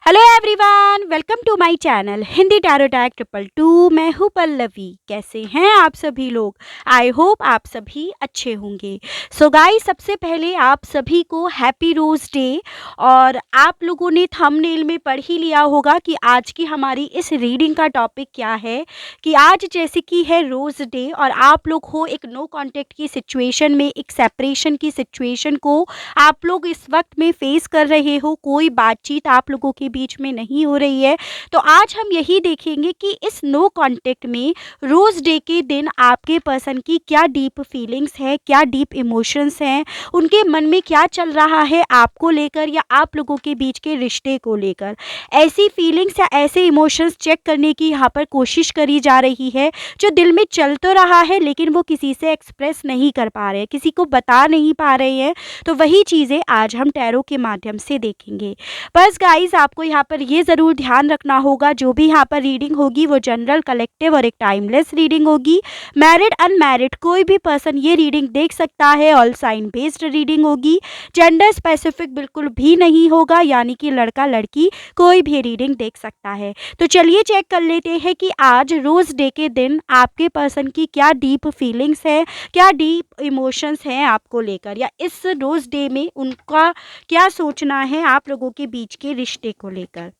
Hello everyone, welcome to my channel Hindi tarot tag 222। मैं हूँ पल्लवी। कैसे हैं आप सभी लोग? आई होप आप सभी अच्छे होंगे। सो गाइस, सबसे पहले आप सभी को हैप्पी रोज़ डे। और आप लोगों ने थंबनेल में पढ़ ही लिया होगा कि आज की हमारी इस रीडिंग का टॉपिक क्या है। कि आज जैसे कि है रोज़ डे और आप लोग हो एक नो कॉन्टेक्ट की सिचुएशन में, एक सेपरेशन की सिचुएशन को आप लोग इस वक्त में फेस कर रहे हो, कोई बातचीत आप लोगों के बीच में नहीं हो रही है। तो आज हम यही देखेंगे कि इस नो कांटेक्ट में रोज़ डे के दिन आपके पर्सन की क्या डीप फीलिंग्स है, क्या डीप इमोशंस हैं, उनके मन में क्या चल रहा है आपको लेकर या आप लोगों के बीच के रिश्ते को लेकर। ऐसी फीलिंग्स या ऐसे इमोशंस चेक करने की यहाँ पर कोशिश करी जा रही है जो दिल में चल तो रहा है लेकिन वो किसी से एक्सप्रेस नहीं कर पा रहे हैं, किसी को बता नहीं पा रहे हैं। तो वही चीज़ें आज हम टैरो के माध्यम से देखेंगे। बस गाइस, आपको यहाँ पर ये ज़रूर ध्यान रखना होगा, जो भी यहाँ पर रीडिंग होगी वो जनरल, कलेक्टिव और एक टाइमलेस रीडिंग होगी। मैरिड अनमैरिड कोई भी पर्सन ये रीडिंग देख सकता है। ऑल साइन बेस्ड रीडिंग होगी। जेंडर स्पेसिफिक बिल्कुल भी नहीं होगा, यानी कि लड़का लड़की कोई भी रीडिंग देख सकता है। तो चलिए चेक कर लेते हैं कि आज रोज़ डे के दिन आपके पर्सन की क्या डीप फीलिंग्स है, क्या डीप इमोशंस हैं आपको लेकर, या इस रोज़ डे में उनका क्या सोचना है आप लोगों के बीच के रिश्ते को लेकर।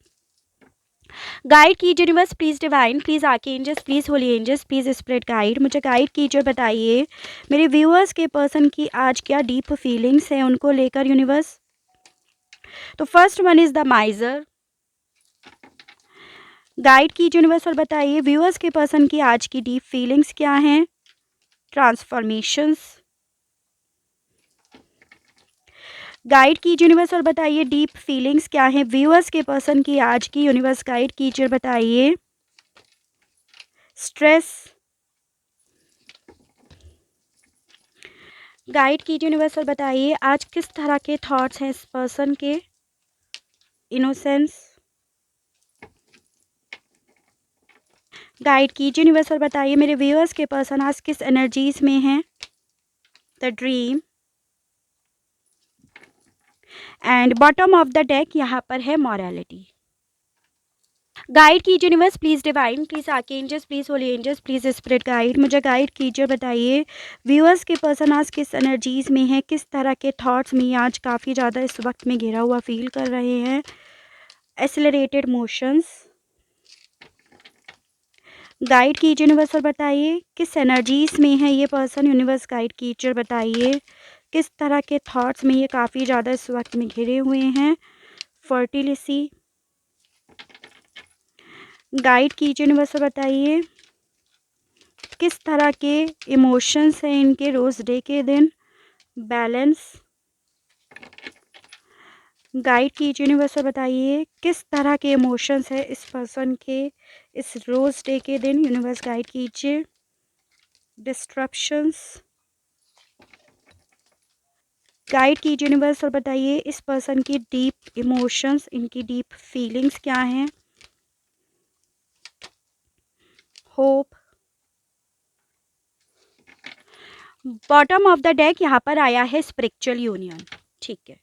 गाइड कीजिए universe, please divine, please archangels, please holy angels, please spirit guide, मुझे गाइड कीजिए। बताइए मेरे व्यूअर्स के पर्सन की आज क्या डीप फीलिंग्स हैं उनको लेकर यूनिवर्स। तो first one is the माइजर। Guide कीजिए यूनिवर्स और बताइए व्यूअर्स के पर्सन की आज की डीप फीलिंग्स क्या हैं। ट्रांसफॉर्मेशंस। गाइड कीजिए यूनिवर्स और बताइए डीप फीलिंग्स क्या है व्यूअर्स के पर्सन की आज की। यूनिवर्स गाइड कीजिए, बताइए स्ट्रेस। गाइड कीजिए यूनिवर्स और बताइए आज किस तरह के थॉट्स हैं इस पर्सन के। इनोसेंस। गाइड कीजिए यूनिवर्स और बताइए मेरे व्यूअर्स के पर्सन आज किस एनर्जीज में हैं। The dream. And bottom of the deck यहाँ पर है मॉरलिटी। गाइड कीजिए universe, please divine, please archangels, please holy angels, please spirit guide, मुझे गाइड कीजिए। बताइए व्यूअर्स के पर्सन आज किस एनर्जीज़ में है, किस तरह के थॉट्स में आज काफ़ी ज़्यादा इस वक्त में घिरा हुआ फील कर रहे हैं। Accelerated motions. गाइड कीजिए यूनिवर्स और बताइए किस एनर्जीज़ में है ये पर्सन। यूनिवर्स गाइड कीजिए, बताइए किस तरह के थॉट्स में ये काफ़ी ज़्यादा इस वक्त में घिरे हुए हैं। फर्टिलिटी। गाइड कीजिए यूनिवर्स और बताइए किस तरह के इमोशंस हैं इनके रोज़ डे के दिन। बैलेंस। गाइड कीजिए यूनिवर्स और बताइए किस तरह के इमोशंस है इस पर्सन के इस रोज़ डे के दिन। यूनिवर्स गाइड कीजिए। डिस्ट्रप्शंस। गाइड कीजिए यूनिवर्स और बताइए इस पर्सन की डीप इमोशंस, इनकी डीप फीलिंग्स क्या हैं। Hope. Bottom of the deck यहाँ पर आया है स्पिरिचुअल यूनियन। ठीक है,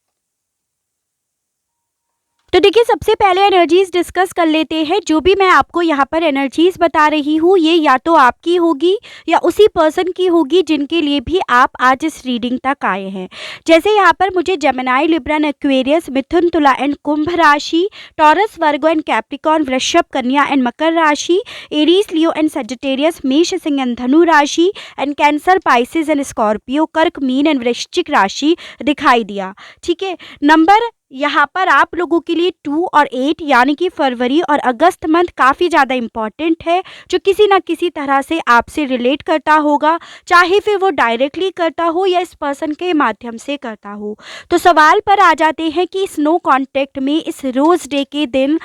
तो देखिए सबसे पहले एनर्जीज डिस्कस कर लेते हैं। जो भी मैं आपको यहाँ पर एनर्जीज बता रही हूँ ये या तो आपकी होगी या उसी पर्सन की होगी जिनके लिए भी आप आज इस रीडिंग तक आए हैं। जैसे यहाँ पर मुझे जेमिनी, लिब्रन, एक्वेरियस, मिथुन, तुला एंड कुंभ राशि, टॉरस, वर्गो एंड कैप्रिकॉर्न, वृषभ, कन्या एंड मकर राशि, एरीज, लियो एंड सजिटेरियस, मेष, सिंह एंड धनु राशि and cancer, Pisces and Scorpio, कर्क, मीन एंड वृश्चिक राशि दिखाई दिया। ठीक है, नंबर यहाँ पर आप लोगों के लिए 2 और 8 यानी कि फरवरी और अगस्त मंथ काफ़ी ज़्यादा इम्पॉर्टेंट है, जो किसी ना किसी तरह से आपसे रिलेट करता होगा, चाहे फिर वो डायरेक्टली करता हो या इस पर्सन के माध्यम से करता हो। तो सवाल पर आ जाते हैं कि इस नो कॉन्टेक्ट में इस रोज़ डे के दिन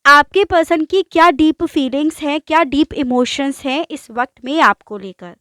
आपके पर्सन की क्या डीप फीलिंग्स हैं, क्या डीप इमोशंस हैं इस वक्त में आपको लेकर।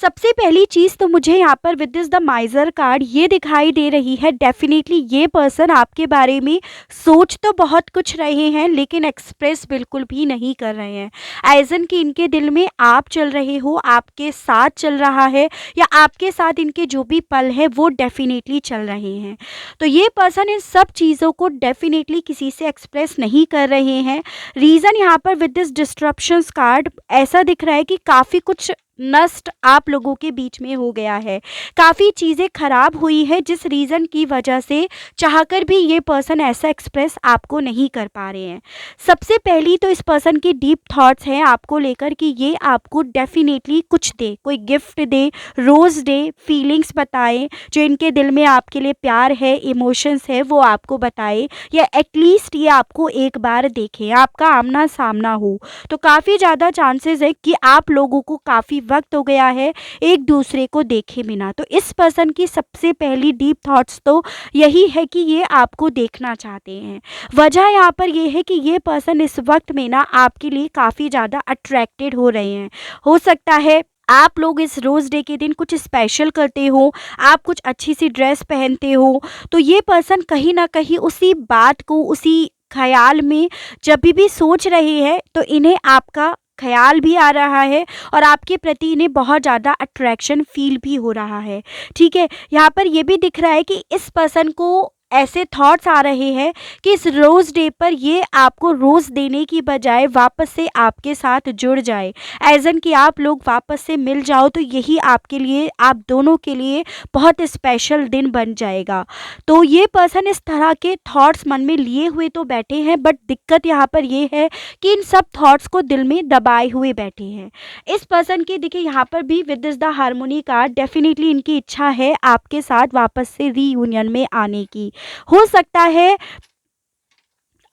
सबसे पहली चीज़ तो मुझे यहाँ पर विद दिस द माइजर कार्ड ये दिखाई दे रही है, डेफिनेटली ये पर्सन आपके बारे में सोच तो बहुत कुछ रहे हैं लेकिन एक्सप्रेस बिल्कुल भी नहीं कर रहे हैं। एज़न कि इनके दिल में आप चल रहे हो, आपके साथ चल रहा है, या आपके साथ इनके जो भी पल है वो डेफिनेटली चल रहे हैं। तो ये पर्सन इन सब चीज़ों को डेफिनेटली किसी से एक्सप्रेस नहीं कर रहे हैं। रीज़न यहाँ पर विद दिस डिस्ट्रप्शंस कार्ड ऐसा दिख रहा है कि काफ़ी कुछ नष्ट आप लोगों के बीच में हो गया है, काफ़ी चीज़ें खराब हुई है जिस रीज़न की वजह से चाहकर भी ये पर्सन ऐसा एक्सप्रेस आपको नहीं कर पा रहे हैं। सबसे पहली तो इस पर्सन की डीप थॉट्स हैं आपको लेकर कि ये आपको डेफिनेटली कुछ दे, कोई गिफ्ट दे, रोज़ दे, फीलिंग्स बताए, जो इनके दिल में आपके लिए प्यार है, इमोशंस है वो आपको बताए, या एटलीस्ट ये आपको एक बार देखे, आपका आमना सामना हो। तो काफ़ी ज़्यादा चांसेस है कि आप लोगों को काफ़ी वक्त हो गया है एक दूसरे को देखे बिना। तो इस पर्सन की सबसे पहली डीप थॉट्स तो यही है कि ये आपको देखना चाहते हैं। वजह यहाँ पर ये है कि ये पर्सन इस वक्त में ना आपके लिए काफ़ी ज़्यादा अट्रैक्टेड हो रहे हैं। हो सकता है आप लोग इस रोज़ डे के दिन कुछ स्पेशल करते हो, आप कुछ अच्छी सी ड्रेस पहनते हो, तो ये पर्सन कहीं ना कहीं उसी बात को, उसी ख़याल में जब भी सोच रहे हैं तो इन्हें आपका ख़याल भी आ रहा है और आपके प्रति इन्हें बहुत ज़्यादा अट्रैक्शन फ़ील भी हो रहा है। ठीक है, यहाँ पर ये भी दिख रहा है कि इस पर्सन को ऐसे थॉट्स आ रहे हैं कि इस रोज़ डे पर ये आपको रोज़ देने की बजाय वापस से आपके साथ जुड़ जाए, एज़ एन कि आप लोग वापस से मिल जाओ, तो यही आपके लिए, आप दोनों के लिए बहुत स्पेशल दिन बन जाएगा। तो ये पर्सन इस तरह के थॉट्स मन में लिए हुए तो बैठे हैं, बट दिक्कत यहाँ पर ये है कि इन सब थॉट्स को दिल में दबाए हुए बैठे हैं। इस पर्सन की देखिए यहाँ पर भी with this the harmony card, definitely इनकी इच्छा है आपके साथ वापस से रीयूनियन में आने की। हो सकता है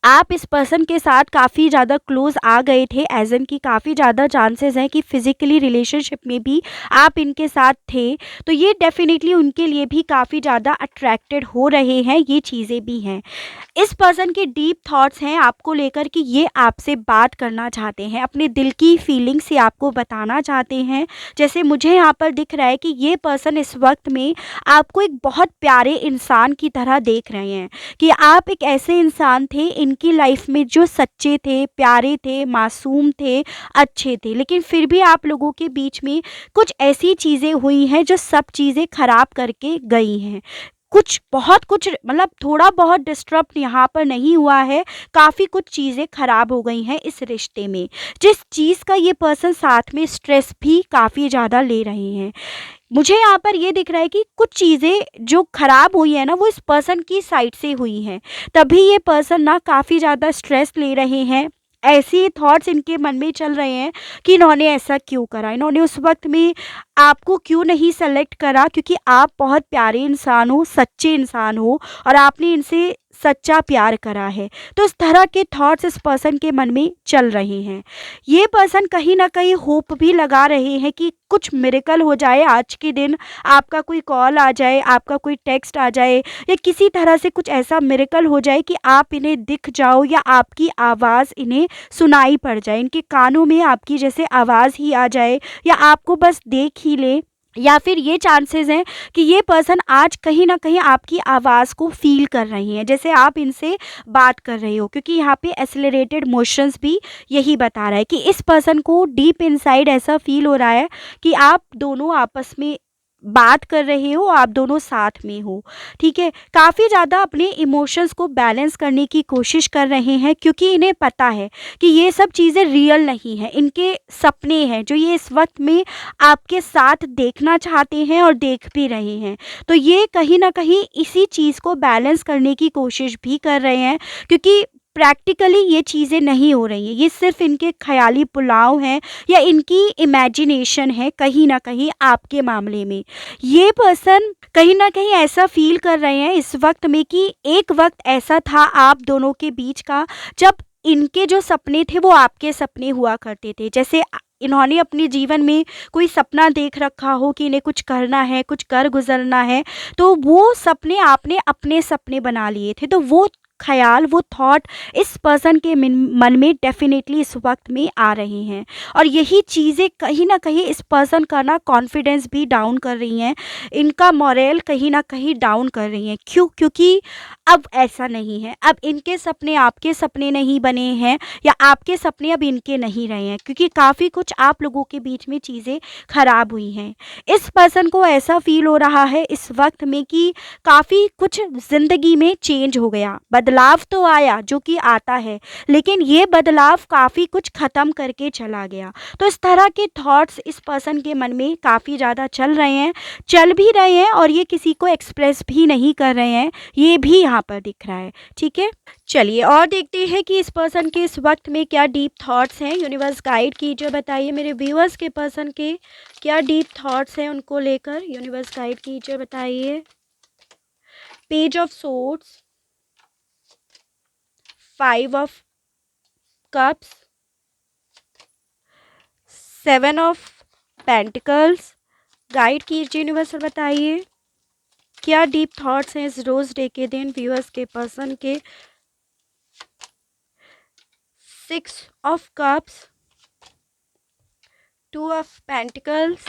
आप इस पर्सन के साथ काफ़ी ज़्यादा क्लोज़ आ गए थे, एज़ इन कि काफ़ी ज़्यादा चांसेस हैं कि फ़िज़िकली रिलेशनशिप में भी आप इनके साथ थे। तो ये डेफ़िनेटली उनके लिए भी काफ़ी ज़्यादा अट्रैक्टेड हो रहे हैं, ये चीज़ें भी हैं। इस पर्सन के डीप थॉट्स हैं आपको लेकर कि ये आपसे बात करना चाहते हैं, अपने दिल की फीलिंग्स ये आपको बताना चाहते हैं। जैसे मुझे यहाँ पर दिख रहा है कि ये पर्सन इस वक्त में आपको एक बहुत प्यारे इंसान की तरह देख रहे हैं, कि आप एक ऐसे इंसान थे इनकी लाइफ में जो सच्चे थे, प्यारे थे, मासूम थे, अच्छे थे, लेकिन फिर भी आप लोगों के बीच में कुछ ऐसी चीज़ें हुई हैं जो सब चीज़ें ख़राब करके गई हैं। कुछ बहुत कुछ मतलब थोड़ा बहुत डिस्टर्ब यहाँ पर नहीं हुआ है, काफ़ी कुछ चीज़ें ख़राब हो गई हैं इस रिश्ते में, जिस चीज़ का ये पर्सन साथ में स्ट्रेस भी काफ़ी ज़्यादा ले रहे हैं। मुझे यहाँ पर ये दिख रहा है कि कुछ चीज़ें जो ख़राब हुई है ना वो इस पर्सन की साइड से हुई हैं, तभी ये पर्सन ना काफ़ी ज़्यादा स्ट्रेस ले रहे हैं। ऐसे थॉट्स इनके मन में चल रहे हैं कि इन्होंने ऐसा क्यों करा, इन्होंने उस वक्त में आपको क्यों नहीं सेलेक्ट करा, क्योंकि आप बहुत प्यारे इंसान हो, सच्चे इंसान हो और आपने इनसे सच्चा प्यार करा है। तो इस तरह के थॉट्स इस पर्सन के मन में चल रहे हैं। ये पर्सन कहीं ना कहीं होप भी लगा रहे हैं कि कुछ मिरेकल हो जाए आज के दिन, आपका कोई कॉल आ जाए, आपका कोई टेक्स्ट आ जाए, या किसी तरह से कुछ ऐसा मिरेकल हो जाए कि आप इन्हें दिख जाओ या आपकी आवाज़ इन्हें सुनाई पड़ जाए, इनके कानों में आपकी जैसे आवाज़ ही आ जाए या आपको बस देख ही ले। या फिर ये चांसेस हैं कि ये पर्सन आज कहीं ना कहीं आपकी आवाज़ को फ़ील कर रही हैं, जैसे आप इनसे बात कर रहे हो, क्योंकि यहाँ पे एक्सेलरेटेड मोशंस भी यही बता रहा है कि इस पर्सन को डीप इनसाइड ऐसा फ़ील हो रहा है कि आप दोनों आपस में बात कर रहे हो, आप दोनों साथ में हो। ठीक है, काफ़ी ज़्यादा अपने इमोशंस को बैलेंस करने की कोशिश कर रहे हैं, क्योंकि इन्हें पता है कि ये सब चीज़ें रियल नहीं हैं, इनके सपने हैं जो ये इस वक्त में आपके साथ देखना चाहते हैं और देख भी रहे हैं। तो ये कहीं ना कहीं इसी चीज़ को बैलेंस करने की कोशिश भी कर रहे हैं, क्योंकि प्रैक्टिकली ये चीज़ें नहीं हो रही हैं, ये सिर्फ इनके ख़याली पुलाव हैं या इनकी इमेजिनेशन है कहीं ना कहीं आपके मामले में। ये पर्सन कहीं ना कहीं ऐसा फील कर रहे हैं इस वक्त में कि एक वक्त ऐसा था आप दोनों के बीच का जब इनके जो सपने थे वो आपके सपने हुआ करते थे। जैसे इन्होंने अपने जीवन में कोई सपना देख रखा हो कि इन्हें कुछ करना है, कुछ कर गुजरना है, तो वो सपने आपने अपने सपने बना लिए थे, तो वो ख्याल, वो थॉट इस पर्सन के मन में डेफिनेटली इस वक्त में आ रहे हैं। और यही चीज़ें कहीं ना कहीं इस पर्सन का ना कॉन्फिडेंस भी डाउन कर रही हैं, इनका मोरल कहीं ना कहीं डाउन कर रही हैं। क्यों? क्योंकि अब ऐसा नहीं है, अब इनके सपने आपके सपने नहीं बने हैं, या आपके सपने अब इनके नहीं रहे हैं, क्योंकि काफ़ी कुछ आप लोगों के बीच में चीज़ें खराब हुई हैं। इस पर्सन को ऐसा फील हो रहा है इस वक्त में कि काफ़ी कुछ ज़िंदगी में चेंज हो गया, बदलाव तो आया जो कि आता है, लेकिन ये बदलाव काफ़ी कुछ ख़त्म करके चला गया। तो इस तरह के थॉट्स इस पर्सन के मन में काफ़ी ज़्यादा चल भी रहे हैं, और ये किसी को एक्सप्रेस भी नहीं कर रहे हैं, ये भी यहाँ पर दिख रहा है। ठीक है, चलिए और देखते हैं कि इस पर्सन के इस वक्त में क्या डीप थॉट्स हैं। यूनिवर्स गाइड कीजिए, बताइए मेरे व्यूअर्स के पर्सन के क्या डीप थॉट्स हैं, उनको लेकर यूनिवर्स गाइड कीजिए, बताइए। Page of swords, 5 of cups, 7 of pentacles. Guide कीजिए यूनिवर्स और बताइए क्या डीप थॉट्स हैं इस रोज डे के दिन व्यूअर्स के पर्सन के। 6 of cups, 2 of pentacles.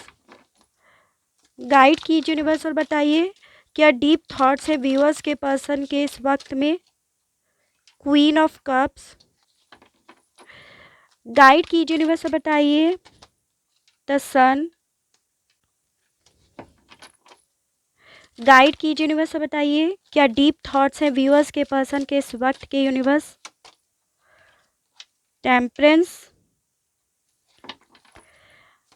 Guide कीजिए यूनिवर्स और बताइए क्या डीप थॉट्स है व्यूअर्स के पर्सन के इस वक्त में। Queen of cups. गाइड कीजिए यूनिवर्स और बताइए द सन। गाइड कीजिए यूनिवर्स और बताइए क्या डीप थॉट्स हैं व्यूअर्स के पर्सन के इस वक्त के यूनिवर्स। टेम्परेंस।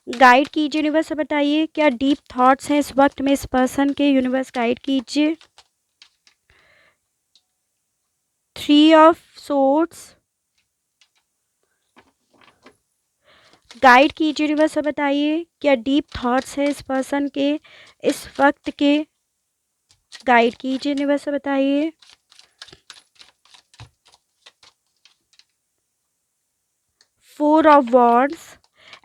गाइड कीजिए यूनिवर्स और बताइए क्या डीप थॉट्स हैं इस वक्त में इस पर्सन के। यूनिवर्स गाइड कीजिए। 3 ऑफ सोर्ड्स। गाइड कीजिए यूनिवर्स और बताइए क्या डीप थॉट्स है इस पर्सन के इस वक्त के। गाइड कीजिए यूनिवर्स और बताइए। 4 of wands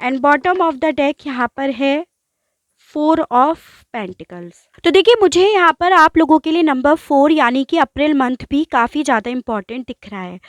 and bottom of the deck यहाँ पर है 4 ऑफ पेंटिकल्स। तो देखिए मुझे यहाँ पर आप लोगों के लिए नंबर 4 यानी कि अप्रैल मंथ भी काफ़ी ज़्यादा इम्पॉर्टेंट दिख रहा है।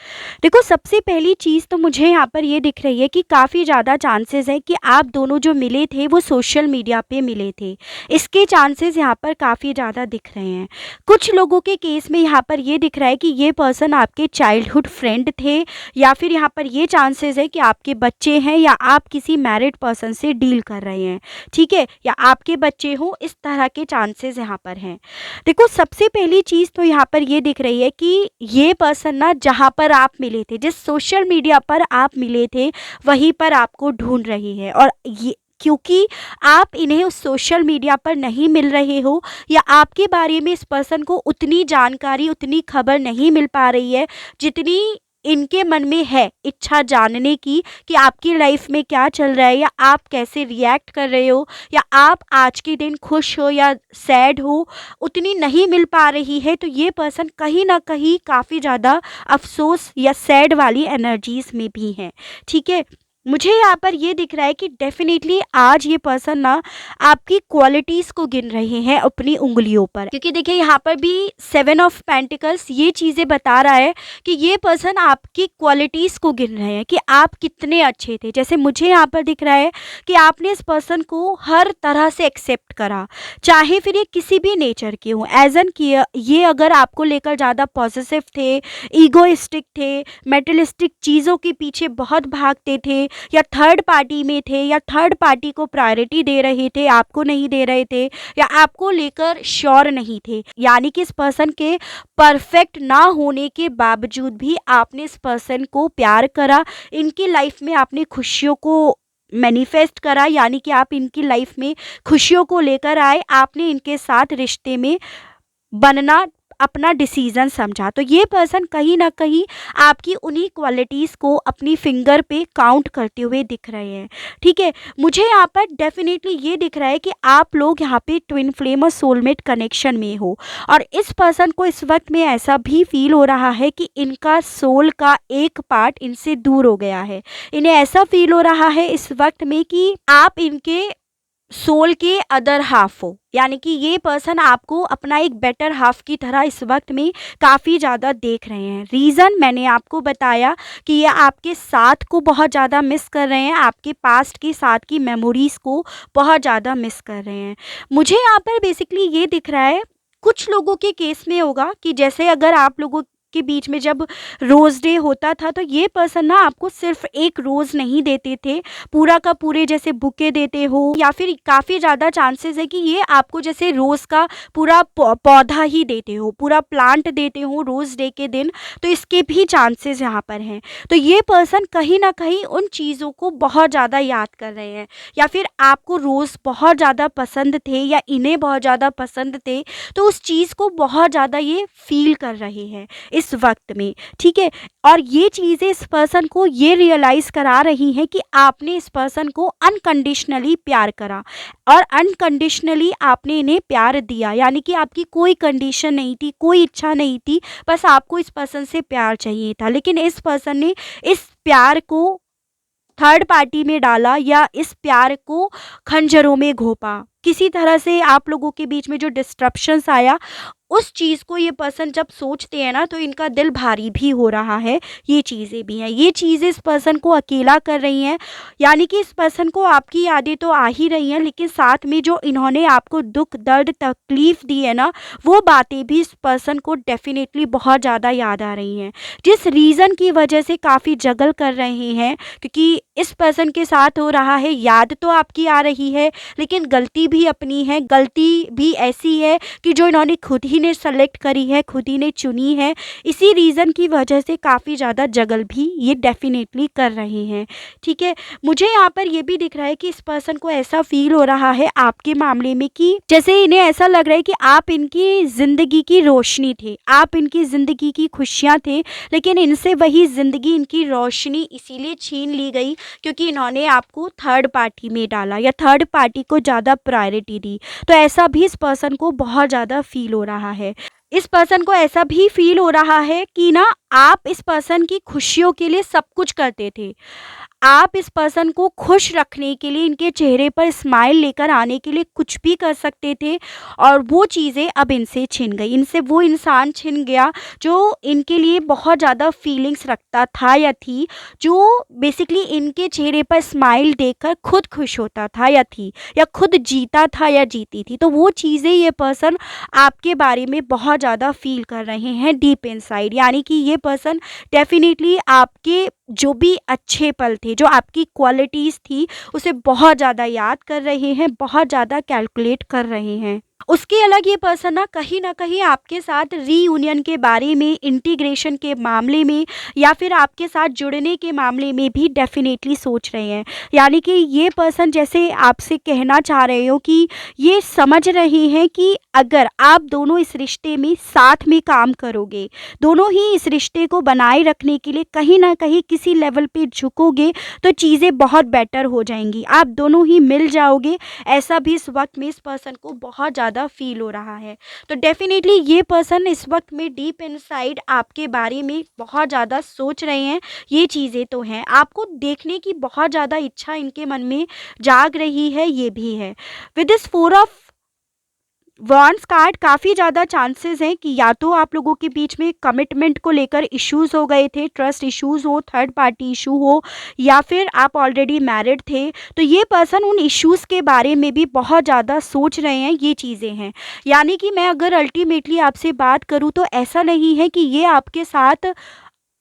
देखो सबसे पहली चीज़ तो मुझे यहाँ पर ये दिख रही है कि काफ़ी ज़्यादा चांसेस है कि आप दोनों जो मिले थे वो सोशल मीडिया पे मिले थे, इसके चांसेस यहाँ पर काफ़ी ज़्यादा दिख रहे हैं। कुछ लोगों के केस में यहाँ पर ये दिख रहा है कि ये पर्सन आपके चाइल्डहुड फ्रेंड थे, या फिर यहाँ पर ये चांसेस है कि आपके बच्चे हैं, या आप किसी मैरिड पर्सन से डील कर रहे हैं, ठीक है, या आपके बच्चे हों, इस तरह के चांसेस यहाँ पर हैं। देखो सबसे पहली चीज़ तो यहाँ पर ये दिख रही है कि ये पर्सन ना जहाँ पर आप मिले थे, जिस सोशल मीडिया पर आप मिले थे, वहीं पर आपको ढूंढ रही है। और ये क्योंकि आप इन्हें उस सोशल मीडिया पर नहीं मिल रहे हो, या आपके बारे में इस पर्सन को उतनी जानकारी, उतनी खबर नहीं मिल पा रही है जितनी इनके मन में है इच्छा जानने की कि आपकी लाइफ में क्या चल रहा है, या आप कैसे रिएक्ट कर रहे हो, या आप आज के दिन खुश हो या सैड हो, उतनी नहीं मिल पा रही है। तो ये पर्सन कहीं ना कहीं काफ़ी ज़्यादा अफसोस या सैड वाली एनर्जीज में भी है। ठीक है, मुझे यहाँ पर ये दिख रहा है कि डेफिनेटली आज ये पर्सन ना आपकी क्वालिटीज़ को गिन रहे हैं अपनी उंगलियों पर, क्योंकि देखिए यहाँ पर भी 7 ऑफ पेंटिकल्स ये चीज़ें बता रहा है कि ये पर्सन आपकी क्वालिटीज़ को गिन रहे हैं कि आप कितने अच्छे थे। जैसे मुझे यहाँ पर दिख रहा है कि आपने इस पर्सन को हर तरह से एक्सेप्ट करा, चाहे फिर ये किसी भी नेचर के हों। एज एन कि ये अगर आपको लेकर ज़्यादा पॉजिटिव थे, ईगोइस्टिक थे, मेटलिस्टिक चीज़ों के पीछे बहुत भागते थे, या थर्ड पार्टी में थे, या थर्ड पार्टी को प्रायोरिटी दे रहे थे, आपको नहीं दे रहे थे, या आपको लेकर श्योर नहीं थे, यानी कि इस पर्सन के परफेक्ट ना होने के बावजूद भी आपने इस पर्सन को प्यार करा, इनकी लाइफ में आपने खुशियों को मैनिफेस्ट करा, यानी कि आप इनकी लाइफ में खुशियों को लेकर आए, आपने इनके साथ रिश्ते में बनना अपना डिसीज़न समझा। तो ये पर्सन कहीं ना कहीं आपकी उन्हीं क्वालिटीज़ को अपनी फिंगर पे काउंट करते हुए दिख रहे हैं। ठीक है, मुझे यहाँ पर डेफिनेटली ये दिख रहा है कि आप लोग यहाँ पे ट्विन फ्लेम और सोलमेट कनेक्शन में हो, और इस पर्सन को इस वक्त में ऐसा भी फील हो रहा है कि इनका सोल का एक पार्ट इनसे दूर हो गया है। इन्हें ऐसा फील हो रहा है इस वक्त में कि आप इनके सोल के अदर हाफ हो, यानी कि ये पर्सन आपको अपना एक बेटर हाफ की तरह इस वक्त में काफ़ी ज़्यादा देख रहे हैं। रीज़न मैंने आपको बताया कि ये आपके साथ को बहुत ज़्यादा मिस कर रहे हैं, आपके पास्ट के साथ की मेमोरीज़ को बहुत ज़्यादा मिस कर रहे हैं। मुझे यहाँ पर बेसिकली ये दिख रहा है, कुछ लोगों के केस में होगा कि जैसे अगर आप लोगों के बीच में जब रोज़ डे होता था, तो ये पर्सन ना आपको सिर्फ एक रोज़ नहीं देते थे, पूरा का पूरे जैसे बुके देते हो, या फिर काफ़ी ज़्यादा चांसेस है कि ये आपको जैसे रोज़ का पूरा पौधा ही देते हो, पूरा प्लांट देते हो रोज़ डे के दिन। तो इसके भी चांसेस यहाँ पर हैं। तो ये पर्सन कहीं ना कहीं उन चीज़ों को बहुत ज़्यादा याद कर रहे हैं, या फिर आपको रोज़ बहुत ज़्यादा पसंद थे या इन्हें बहुत ज़्यादा पसंद थे, तो उस चीज़ को बहुत ज़्यादा ये फील कर रहे हैं इस वक्त में। ठीक है, और ये चीज़ें इस पर्सन को ये रियलाइज़ करा रही हैं कि आपने इस पर्सन को अनकंडीशनली प्यार करा और अनकंडीशनली आपने इन्हें प्यार दिया, यानी कि आपकी कोई कंडीशन नहीं थी, कोई इच्छा नहीं थी, बस आपको इस पर्सन से प्यार चाहिए था। लेकिन इस पर्सन ने इस प्यार को थर्ड पार्टी में डाला, या इस प्यार को खंजरों में घोंपा। किसी तरह से आप लोगों के बीच में जो डिस्ट्रप्शंस आया, उस चीज़ को ये पर्सन जब सोचते हैं ना, तो इनका दिल भारी भी हो रहा है। ये चीज़ें भी हैं, ये चीज़ें इस पर्सन को अकेला कर रही हैं, यानी कि इस पर्सन को आपकी यादें तो आ ही रही हैं, लेकिन साथ में जो इन्होंने आपको दुख दर्द तकलीफ़ दी है ना, वो बातें भी इस पर्सन को डेफ़िनेटली बहुत ज़्यादा याद आ रही हैं। जिस रीज़न की वजह से काफ़ी जगल कर रहे हैं, क्योंकि इस पर्सन के साथ हो रहा है, याद तो आपकी आ रही है, लेकिन गलती भी अपनी है। गलती भी ऐसी है कि जो इन्होंने खुद ही ने सेलेक्ट करी है, खुद ही ने चुनी है। इसी रीज़न की वजह से काफ़ी ज़्यादा जगल भी ये डेफ़िनेटली कर रहे हैं। ठीक है, मुझे यहाँ पर ये भी दिख रहा है कि इस पर्सन को ऐसा फ़ील हो रहा है आपके मामले में कि जैसे इन्हें ऐसा लग रहा है कि आप इनकी ज़िंदगी की रोशनी थे, आप इनकी ज़िंदगी की खुशियाँ थे, लेकिन इनसे वही ज़िंदगी, इनकी रोशनी इसीलिए छीन ली गई क्योंकि इन्होंने आपको थर्ड पार्टी में डाला या थर्ड पार्टी को ज़्यादा प्रायोरिटी दी। तो ऐसा भी इस पर्सन को बहुत ज़्यादा फ़ील हो रहा है। इस पर्सन को ऐसा भी फ़ील हो रहा है कि ना आप इस पर्सन की खुशियों के लिए सब कुछ करते थे। आप इस पर्सन को खुश रखने के लिए, इनके चेहरे पर स्माइल लेकर आने के लिए कुछ भी कर सकते थे, और वो चीज़ें अब इनसे छिन गई। इनसे वो इंसान छिन गया जो इनके लिए बहुत ज़्यादा फीलिंग्स रखता था या थी, जो बेसिकली इनके चेहरे पर स्माइल देखकर खुद खुश होता था या थी, या खुद जीता था या जीती थी। तो वो चीज़ें ये पर्सन आपके बारे में बहुत ज़्यादा फ़ील कर रहे हैं डीप इनसाइड, यानी कि ये पर्सन डेफ़िनेटली आपके जो भी अच्छे पल थे, जो आपकी क्वालिटीज़ थी, उसे बहुत ज़्यादा याद कर रहे हैं, बहुत ज़्यादा कैलकुलेट कर रहे हैं। उसके अलग ये पर्सन ना कहीं न कहीं आपके साथ रीयूनियन के बारे में, इंटीग्रेशन के मामले में, या फिर आपके साथ जुड़ने के मामले में भी डेफ़िनेटली सोच रहे हैं। यानी कि ये पर्सन जैसे आपसे कहना चाह रहे हो कि ये समझ रहे हैं कि अगर आप दोनों इस रिश्ते में साथ में काम करोगे, दोनों ही इस रिश्ते को बनाए रखने के लिए कहीं न कहीं किसी लेवल पे झुकोगे, तो चीज़ें बहुत बेटर हो जाएँगी। आप दोनों ही मिल जाओगे, ऐसा भी इस वक़्त में इस पर्सन को बहुत ज़्यादा फ़ील हो रहा है। तो डेफ़िनेटली ये पर्सन इस वक़्त में डीप इनसाइड आपके बारे में बहुत ज़्यादा सोच रहे हैं, ये चीज़ें तो हैं। आपको देखने की बहुत ज़्यादा इच्छा इनके मन में जाग रही है, ये भी है। With this 4 of wands card काफ़ी ज़्यादा चांसेस हैं कि या तो आप लोगों के बीच में कमिटमेंट को लेकर इश्यूज़ हो गए थे, ट्रस्ट इश्यूज़ हो, थर्ड पार्टी इशू हो, या फिर आप ऑलरेडी मैरिड थे। तो ये पर्सन उन इश्यूज़ के बारे में भी बहुत ज़्यादा सोच रहे हैं, ये चीज़ें हैं। यानी कि मैं अगर अल्टीमेटली आपसे बात करूँ, तो ऐसा नहीं है कि ये आपके साथ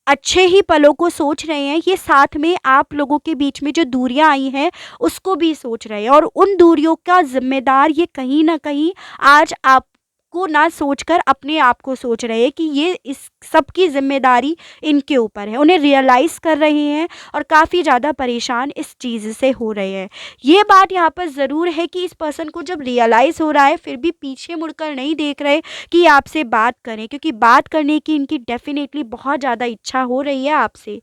अच्छे ही पलों को सोच रहे हैं, ये साथ में आप लोगों के बीच में जो दूरियां आई हैं, उसको भी सोच रहे हैं, और उन दूरियों का ज़िम्मेदार ये कहीं न कहीं आज आपको ना सोचकर अपने आप को सोच रहे हैं कि ये इस सब की ज़िम्मेदारी इनके ऊपर है। उन्हें रियलाइज़ कर रहे हैं और काफ़ी ज़्यादा परेशान इस चीज़ से हो रहे हैं। ये बात यहाँ पर ज़रूर है कि इस पर्सन को जब रियलाइज़ हो रहा है, फिर भी पीछे मुड़कर नहीं देख रहे कि आपसे बात करें, क्योंकि बात करने की इनकी डेफ़िनेटली बहुत ज़्यादा इच्छा हो रही है आपसे।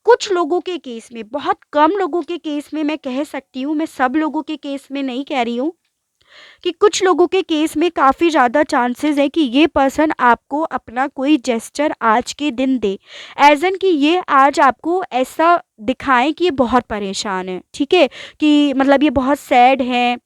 कुछ लोगों के केस में, बहुत कम लोगों के केस में मैं कह सकती हूँ, मैं सब लोगों के केस में नहीं कह रही हूँ, कि कुछ लोगों के केस में काफ़ी ज़्यादा चांसेस है कि ये पर्सन आपको अपना कोई जेस्चर आज के दिन दे, एज़ एन कि ये आज आपको ऐसा दिखाएं कि ये बहुत परेशान है, ठीक है, कि मतलब ये बहुत सैड है,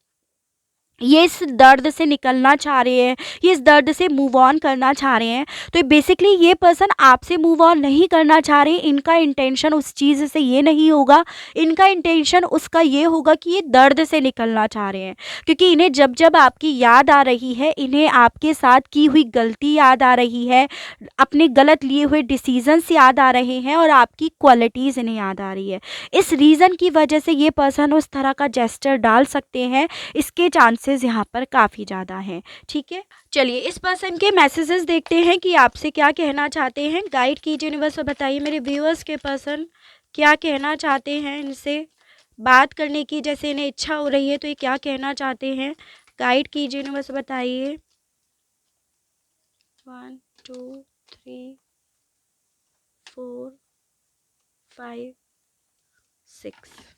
ये इस दर्द से निकलना चाह रहे हैं, ये इस दर्द से मूव ऑन करना चाह रहे हैं। तो बेसिकली ये पर्सन आपसे मूव ऑन नहीं करना चाह रहे। इनका इंटेंशन उस चीज़ से ये नहीं होगा, इनका इंटेंशन उसका ये होगा कि ये दर्द से निकलना चाह रहे हैं। क्योंकि इन्हें जब जब आपकी याद आ रही है, इन्हें आपके साथ की हुई गलती याद आ रही है, अपने गलत लिए हुए डिसीजंस याद आ रहे हैं, और आपकी क्वालिटीज़ इन्हें याद आ रही है। इस रीज़न की वजह से ये पर्सन उस तरह का जेस्चर डाल सकते हैं। इसके चांसेस यहाँ पर काफ़ी ज़्यादा हैं। ठीक है, चलिए इस पर्सन के मैसेजेस देखते हैं कि आपसे क्या कहना चाहते हैं। गाइड कीजिए यूनिवर्स और बताइए मेरे व्यूअर्स के पर्सन क्या कहना चाहते हैं, इनसे बात करने की जैसे इन्हें इच्छा हो रही है, तो ये क्या कहना चाहते हैं। गाइड कीजिए यूनिवर्स बताइए। 1 2 3 4 5 6।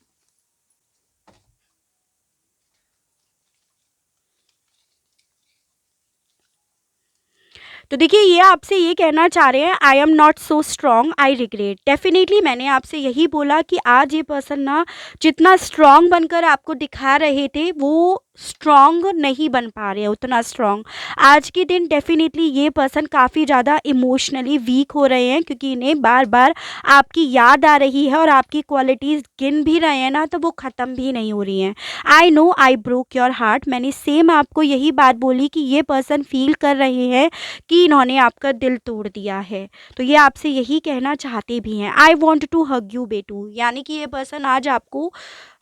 तो देखिए ये आपसे ये कहना चाह रहे हैं, I am not so strong, I regret. Definitely मैंने आपसे यही बोला कि आज ये पर्सन ना जितना स्ट्रॉन्ग बनकर आपको दिखा रहे थे, वो स्ट्रॉन्ग नहीं बन पा रहे हैं उतना स्ट्रॉन्ग। आज के दिन डेफिनेटली ये पर्सन काफ़ी ज़्यादा इमोशनली वीक हो रहे हैं, क्योंकि इन्हें बार बार आपकी याद आ रही है, और आपकी क्वालिटीज़ गिन भी रहे हैं ना, तो वो ख़त्म भी नहीं हो रही हैं। I know I broke your heart, मैंने सेम आपको यही बात बोली कि ये पर्सन फील कर रहे हैं कि इन्होंने आपका दिल तोड़ दिया है। तो ये आपसे यही कहना चाहते भी हैं। I want to hug you बेटू, यानी कि ये पर्सन आज आपको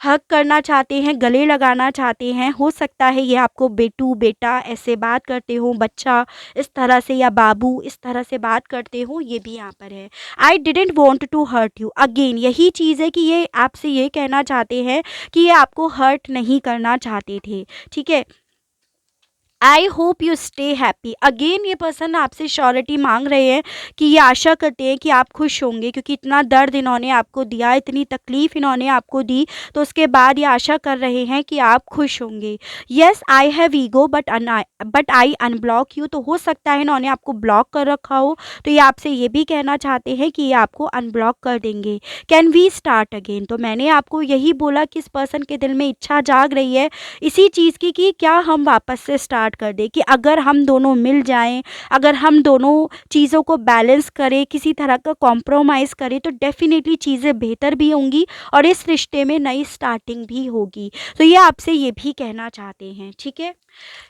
हग करना चाहते हैं, गले लगाना चाहते हैं। हो सकता है ये आपको बेटू बेटा ऐसे बात करते हो, बच्चा इस तरह से, या बाबू इस तरह से बात करते हो, ये भी यहाँ पर है। I didn't want to hurt you, again यही चीज़ है कि ये आपसे ये कहना चाहते हैं कि ये आपको हर्ट नहीं करना चाहते थे। ठीक है, I hope you stay happy, again ये पर्सन आपसे श्योरिटी मांग रहे हैं कि ये आशा करते हैं कि आप खुश होंगे, क्योंकि इतना दर्द इन्होंने आपको दिया, इतनी तकलीफ़ इन्होंने आपको दी, तो उसके बाद ये आशा कर रहे हैं कि आप खुश होंगे। Yes I have ego but I unblock you, तो हो सकता है इन्होंने आपको ब्लॉक कर रखा हो, तो ये आपसे ये भी कहना चाहते हैं कि ये आपको अनब्लॉक कर देंगे। कैन वी स्टार्ट अगेन, तो मैंने आपको यही बोला कि इस पर्सन के दिल में इच्छा जाग रही है इसी चीज़ की कि क्या हम वापस से स्टार्ट कर दें, कि अगर हम दोनों मिल जाएं, अगर हम दोनों चीज़ों को बैलेंस करें, किसी तरह का कॉम्प्रोमाइज़ करें, तो डेफ़िनेटली चीज़ें बेहतर भी होंगी और इस रिश्ते में नई स्टार्टिंग भी होगी। तो ये आपसे ये भी कहना चाहते हैं। ठीक है,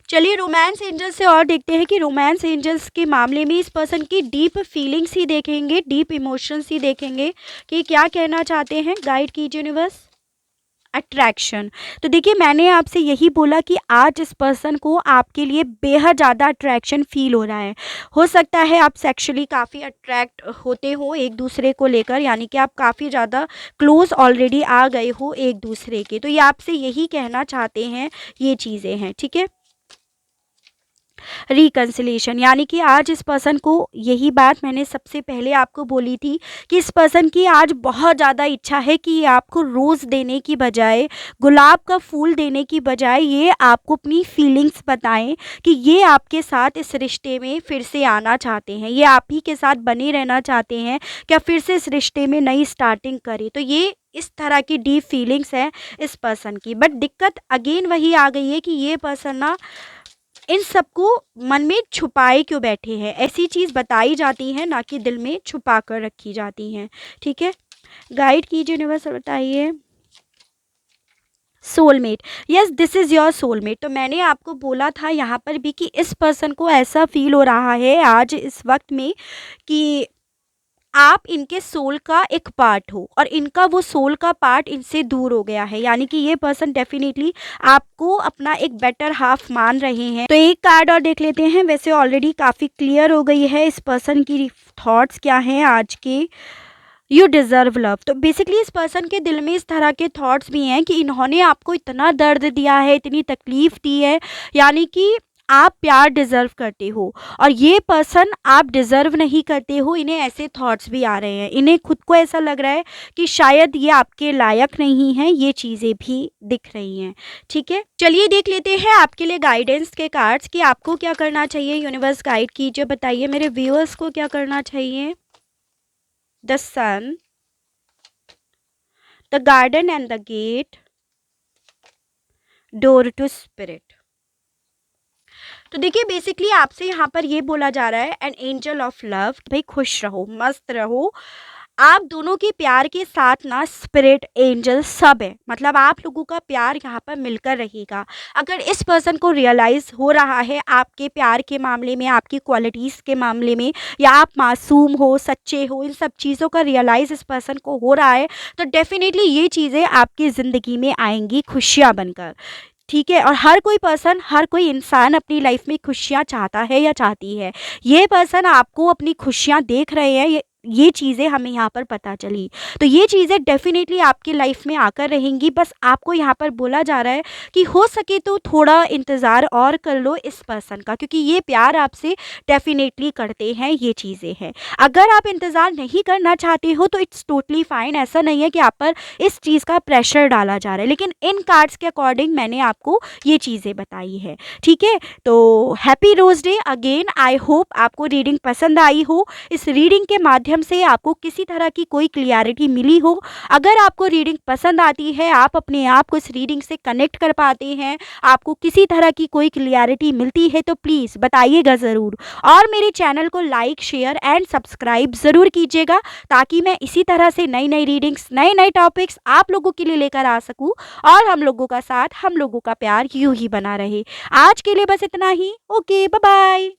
चलिए रोमांस एंजल्स से और देखते हैं कि रोमांस एंजल्स के मामले में इस पर्सन की डीप फीलिंग्स ही देखेंगे, डीप इमोशंस ही देखेंगे कि क्या कहना चाहते हैं। गाइड कीजिए यूनिवर्स। अट्रैक्शन, तो देखिए मैंने आपसे यही बोला कि आज इस पर्सन को आपके लिए बेहद ज़्यादा अट्रैक्शन फील हो रहा है। हो सकता है आप सेक्सुअली काफ़ी अट्रैक्ट होते हो एक दूसरे को लेकर, यानी कि आप काफ़ी ज़्यादा क्लोज ऑलरेडी आ गए हो एक दूसरे के, तो ये आपसे यही कहना चाहते हैं, ये चीज़ें हैं। ठीक है, रिकन्सिलेशन, यानी कि आज इस पर्सन को यही बात मैंने सबसे पहले आपको बोली थी कि इस पर्सन की आज बहुत ज़्यादा इच्छा है कि ये आपको रोज़ देने की बजाय, गुलाब का फूल देने की बजाय, ये आपको अपनी फीलिंग्स बताएं कि ये आपके साथ इस रिश्ते में फिर से आना चाहते हैं, ये आप ही के साथ बने रहना चाहते हैं, क्या फिर से इस रिश्ते में नई स्टार्टिंग करें। तो ये इस तरह की डीप फीलिंग्स है इस पर्सन की। बट दिक्कत अगेन वही आ गई है कि ये पर्सन ना इन सबको मन में छुपाए क्यों बैठे हैं। ऐसी चीज़ बताई जाती है, ना कि दिल में छुपा कर रखी जाती हैं। ठीक है, गाइड कीजिए यूनिवर्स, बताइए। Soulmate, yes this is your soulmate, तो मैंने आपको बोला था यहाँ पर भी कि इस पर्सन को ऐसा फील हो रहा है आज इस वक्त में कि आप इनके सोल का एक पार्ट हो, और इनका वो सोल का पार्ट इनसे दूर हो गया है, यानी कि ये पर्सन डेफिनेटली आपको अपना एक बेटर हाफ मान रहे हैं। तो एक कार्ड और देख लेते हैं। वैसे ऑलरेडी काफ़ी क्लियर हो गई है इस पर्सन की थॉट्स क्या हैं आज के। यू डिज़र्व लव, तो बेसिकली इस पर्सन के दिल में इस तरह के थॉट्स भी हैं कि इन्होंने आपको इतना दर्द दिया है, इतनी तकलीफ़ दी है, यानी कि आप प्यार डिज़र्व करते हो, और ये पर्सन आप डिज़र्व नहीं करते हो। इन्हें ऐसे थॉट्स भी आ रहे हैं, इन्हें खुद को ऐसा लग रहा है कि शायद ये आपके लायक नहीं हैं, ये चीज़ें भी दिख रही हैं। ठीक है, चलिए देख लेते हैं आपके लिए गाइडेंस के कार्ड्स कि आपको क्या करना चाहिए। यूनिवर्स गाइड कीजिए, बताइए मेरे व्यूअर्स को क्या करना चाहिए। The sun, the garden and the gate, door to spirit. तो देखिए बेसिकली आपसे यहाँ पर ये बोला जा रहा है एन एंजल ऑफ लव, भाई खुश रहो, मस्त रहो। आप दोनों के प्यार के साथ ना स्पिरिट एंजल सब है, मतलब आप लोगों का प्यार यहाँ पर मिलकर रहेगा। अगर इस पर्सन को रियलाइज़ हो रहा है आपके प्यार के मामले में, आपकी क्वालिटीज़ के मामले में, या आप मासूम हो, सच्चे हो, इन सब चीज़ों का रियलाइज़ इस पर्सन को हो रहा है, तो डेफिनेटली ये चीज़ें आपकी ज़िंदगी में आएंगी खुशियाँ बनकर। ठीक है, और हर कोई पर्सन, हर कोई इंसान अपनी लाइफ में खुशियाँ चाहता है या चाहती है। ये पर्सन आपको अपनी खुशियाँ देख रहे हैं, ये चीज़ें हमें यहाँ पर पता चली। तो ये चीज़ें डेफ़िनेटली आपकी लाइफ में आकर रहेंगी। बस आपको यहाँ पर बोला जा रहा है कि हो सके तो थोड़ा इंतज़ार और कर लो इस पर्सन का, क्योंकि ये प्यार आपसे डेफ़िनेटली करते हैं, ये चीज़ें हैं। अगर आप इंतज़ार नहीं करना चाहते हो तो इट्स टोटली फ़ाइन, ऐसा नहीं है कि आप पर इस चीज़ का प्रेशर डाला जा रहा है। लेकिन इन कार्ड्स के अकॉर्डिंग मैंने आपको ये चीज़ें बताई है, ठीक है? तो happy rose day again. I hope आपको रीडिंग पसंद आई हो। इस रीडिंग के माध्यम से आपको किसी तरह की कोई क्लियरिटी मिली हो। अगर आपको रीडिंग पसंद आती है, आप अपने आप को इस रीडिंग से कनेक्ट कर पाते हैं, आपको किसी तरह की कोई क्लियरिटी मिलती है, तो प्लीज़ बताइएगा ज़रूर। और मेरे चैनल को लाइक, शेयर एंड सब्सक्राइब ज़रूर कीजिएगा, ताकि मैं इसी तरह से नई नई रीडिंग्स, नए नए टॉपिक्स आप लोगों के लिए लेकर आ सकूं, और हम लोगों का साथ, हम लोगों का प्यार यूं ही बना रहे। आज के लिए बस इतना ही। Okay, bye bye.